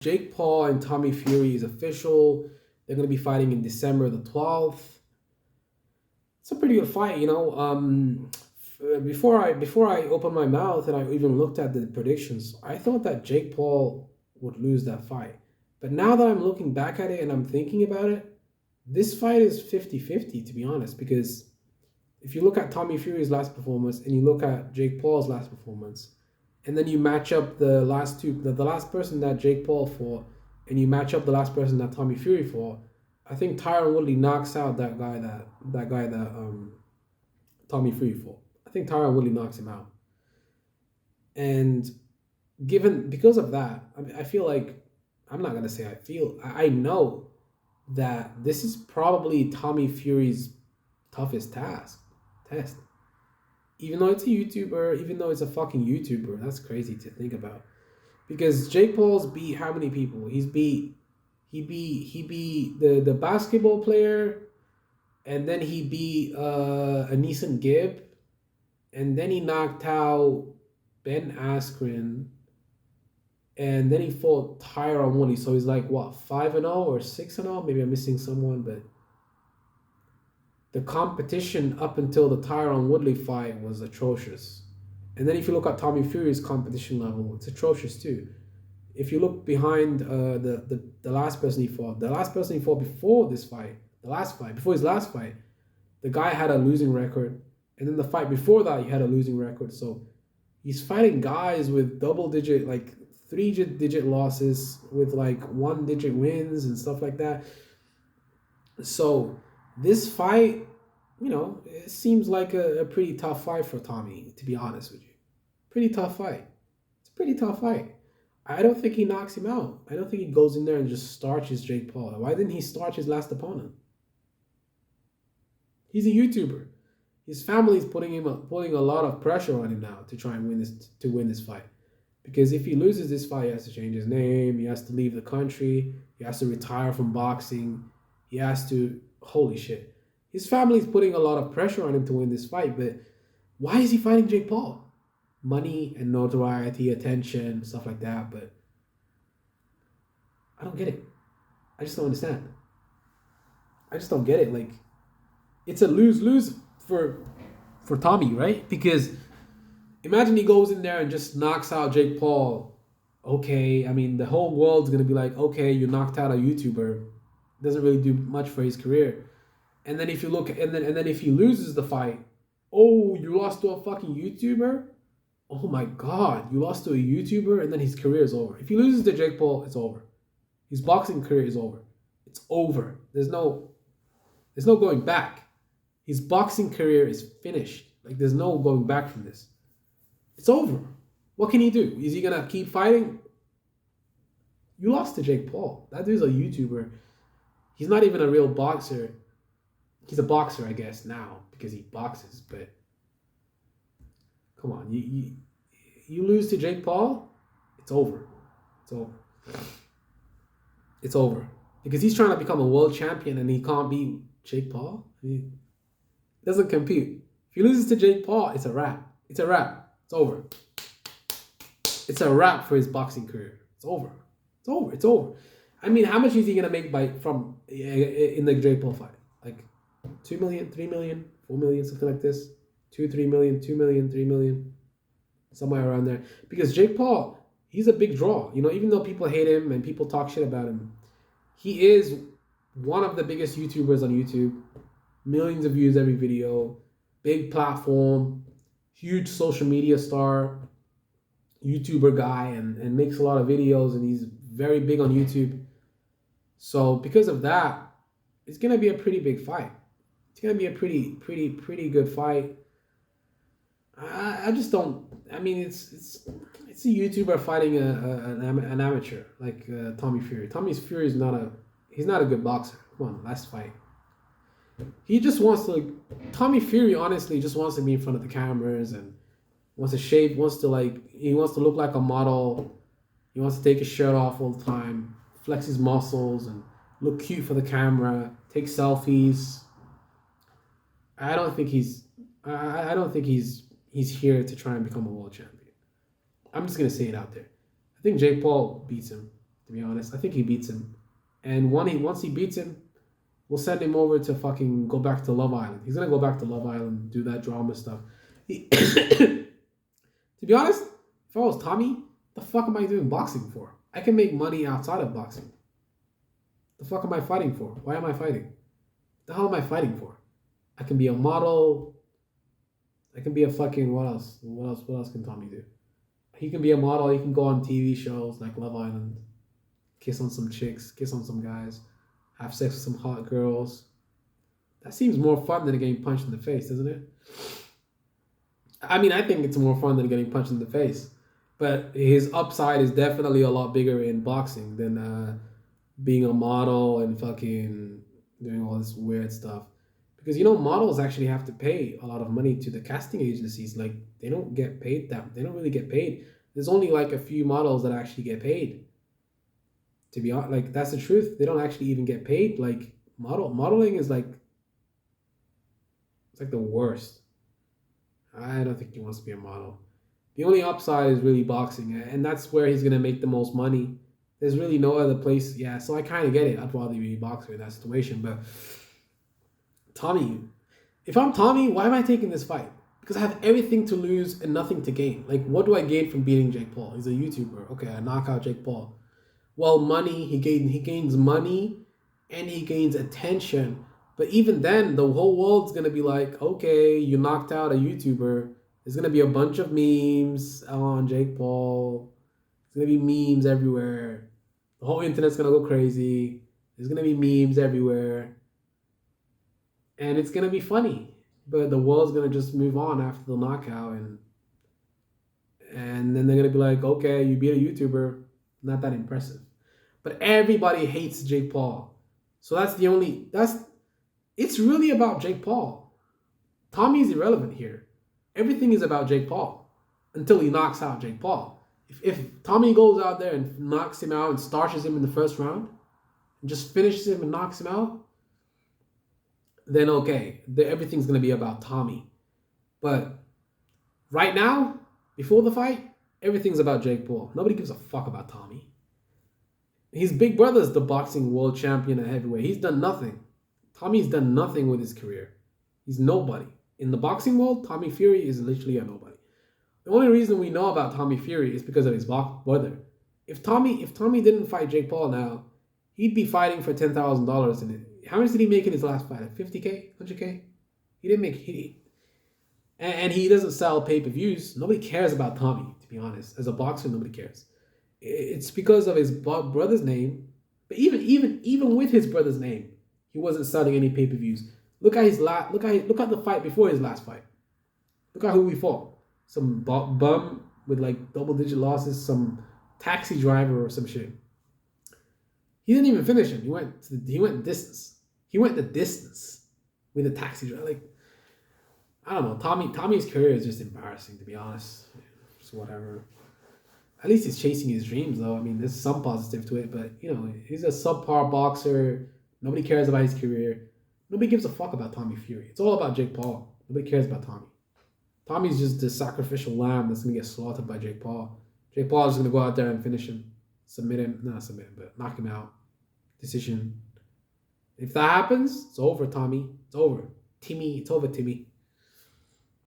Jake Paul and Tommy Fury is official. They're going to be fighting in December the 12th. It's a pretty good fight, you know. Before I opened my mouth and I even looked at the predictions, I thought that Jake Paul would lose that fight. But now that I'm looking back at it and I'm thinking about it, this fight is 50-50 to be honest, because if you look at Tommy Fury's last performance and you look at Jake Paul's last performance, and then you match up the last two, the last person that Jake Paul fought, and you match up the last person that Tommy Fury fought, I think Tyron Woodley knocks out that guy that Tommy Fury fought. I think Tyron Woodley knocks him out, and because of that, I feel like I'm not gonna say I feel I know that this is probably Tommy Fury's toughest test. Even though it's a YouTuber, even though it's a fucking YouTuber, that's crazy to think about. Because Jake Paul's beat how many people? He beat the basketball player, and then he beat Aneeson Gibb, and then he knocked out Ben Askren, and then he fought Tyron Woodley. So he's like what, 5-0 or 6-0? Maybe I'm missing someone, but the competition up until the Tyron Woodley fight was atrocious. And then if you look at Tommy Fury's competition level, it's atrocious too. If you look behind the last person he fought, before this fight, before his last fight, the guy had a losing record. And then the fight before that, he had a losing record. So he's fighting guys with double digit, like 3-digit losses with like 1-digit wins and stuff like that. So this fight, it seems like a pretty tough fight for Tommy, to be honest with you. Pretty tough fight. It's a pretty tough fight. I don't think he knocks him out. I don't think he goes in there and just starches Jake Paul. Why didn't he starch his last opponent? He's a YouTuber. His family's putting a lot of pressure on him now to try and win this fight. Because if he loses this fight, he has to change his name. He has to leave the country. He has to retire from boxing. He has to, holy shit. His family's putting a lot of pressure on him to win this fight, but why is he fighting Jake Paul? Money and notoriety, attention, stuff like that, but I don't get it. I just don't understand. I just don't get it. Like, it's a lose-lose for Tommy, right? Because imagine he goes in there and just knocks out Jake Paul. Okay, I mean, the whole world's going to be like, okay, you knocked out a YouTuber. Doesn't really do much for his career. And then if you look, and then if he loses the fight, oh, you lost to a fucking YouTuber? Oh my God, you lost to a YouTuber, and then his career is over. If he loses to Jake Paul, it's over. His boxing career is over. It's over. There's no going back. His boxing career is finished. Like, there's no going back from this. It's over. What can he do? Is he gonna keep fighting? You lost to Jake Paul. That dude's a YouTuber. He's not even a real boxer. He's a boxer, I guess, now because he boxes. But come on, you lose to Jake Paul, it's over. It's over. It's over because he's trying to become a world champion and he can't beat Jake Paul. He doesn't compete. If he loses to Jake Paul, it's a wrap. It's a wrap. It's over. It's a wrap for his boxing career. It's over. It's over. It's over. I mean, how much is he gonna make in the Jake Paul fight? Like 2 million, 3 million, 4 million, something like this. 2-3 million, 2 million, 3 million, somewhere around there. Because Jake Paul, he's a big draw. Even though people hate him and people talk shit about him, he is one of the biggest YouTubers on YouTube. Millions of views every video, big platform, huge social media star, YouTuber guy, and makes a lot of videos, and he's very big on YouTube. So because of that, it's gonna be a pretty big fight. It's gonna be a pretty good fight. I just don't. I mean, it's a YouTuber fighting an amateur like Tommy Fury. Tommy Fury is he's not a good boxer. Come on, last fight. He just wants to. Tommy Fury honestly just wants to be in front of the cameras and wants to shave. He wants to look like a model. He wants to take his shirt off all the time, flex his muscles, and look cute for the camera. Take selfies. I don't think he's here to try and become a world champion. I'm just gonna say it out there. I think Jake Paul beats him. To be honest, I think he beats him. And once he beats him, we'll send him over to fucking go back to Love Island. He's gonna go back to Love Island, do that drama stuff. To be honest, if I was Tommy, the fuck am I doing boxing for? I can make money outside of boxing. The fuck am I fighting for? Why am I fighting? The hell am I fighting for? I can be a model. I can be a fucking what else? What else can Tommy do? He can be a model. He can go on TV shows like Love Island, kiss on some chicks, kiss on some guys, have sex with some hot girls. That seems more fun than getting punched in the face, doesn't it? I mean, I think it's more fun than getting punched in the face. But his upside is definitely a lot bigger in boxing than being a model and fucking doing all this weird stuff. Because models actually have to pay a lot of money to the casting agencies. Like they don't get paid they don't really get paid. There's only like a few models that actually get paid. To be honest, like that's the truth. They don't actually even get paid. Like modeling is like it's like the worst. I don't think he wants to be a model. The only upside is really boxing, and that's where he's gonna make the most money. There's really no other place. Yeah, so I kind of get it. I'd rather be a boxer in that situation. But Tommy, if I'm Tommy, why am I taking this fight? Because I have everything to lose and nothing to gain. Like, what do I gain from beating Jake Paul? He's a YouTuber. Okay, I knock out Jake Paul. Well, money. He gains money, and he gains attention. But even then, the whole world's gonna be like, okay, you knocked out a YouTuber. There's gonna be a bunch of memes on Jake Paul. There's gonna be memes everywhere. The whole internet's gonna go crazy. There's gonna be memes everywhere. And it's gonna be funny. But the world's gonna just move on after the knockout and then they're gonna be like, okay, you beat a YouTuber, not that impressive. But everybody hates Jake Paul. So it's really about Jake Paul. Tommy's irrelevant here. Everything is about Jake Paul until he knocks out Jake Paul. If Tommy goes out there and knocks him out and starches him in the first round and just finishes him and knocks him out, then okay, everything's going to be about Tommy. But right now, before the fight, everything's about Jake Paul. Nobody gives a fuck about Tommy. His big brother's the boxing world champion at heavyweight. He's done nothing. Tommy's done nothing with his career. He's nobody. In the boxing world, Tommy Fury is literally a nobody. The only reason we know about Tommy Fury is because of his brother. If Tommy didn't fight Jake Paul now, he'd be fighting for $10,000 in it. How much did he make in his last fight? Like 50K, 100K? He didn't make. And he doesn't sell pay-per-views. Nobody cares about Tommy, to be honest. As a boxer, nobody cares. It's because of his brother's name. But even with his brother's name, he wasn't selling any pay-per-views. Look at the fight before his last fight. Look at who we fought. Some bum with like double-digit losses, some taxi driver or some shit. He didn't even finish him. He went distance. He went the distance with a taxi driver. Like, I don't know. Tommy's career is just embarrassing, to be honest. Just whatever. At least he's chasing his dreams, though. I mean, there's some positive to it, but he's a subpar boxer. Nobody cares about his career. Nobody gives a fuck about Tommy Fury. It's all about Jake Paul. Nobody cares about Tommy. Tommy's just the sacrificial lamb that's gonna get slaughtered by Jake Paul. Jake Paul is gonna go out there and finish him, but knock him out. Decision. If that happens, it's over, Tommy. It's over. Timmy, it's over, Timmy.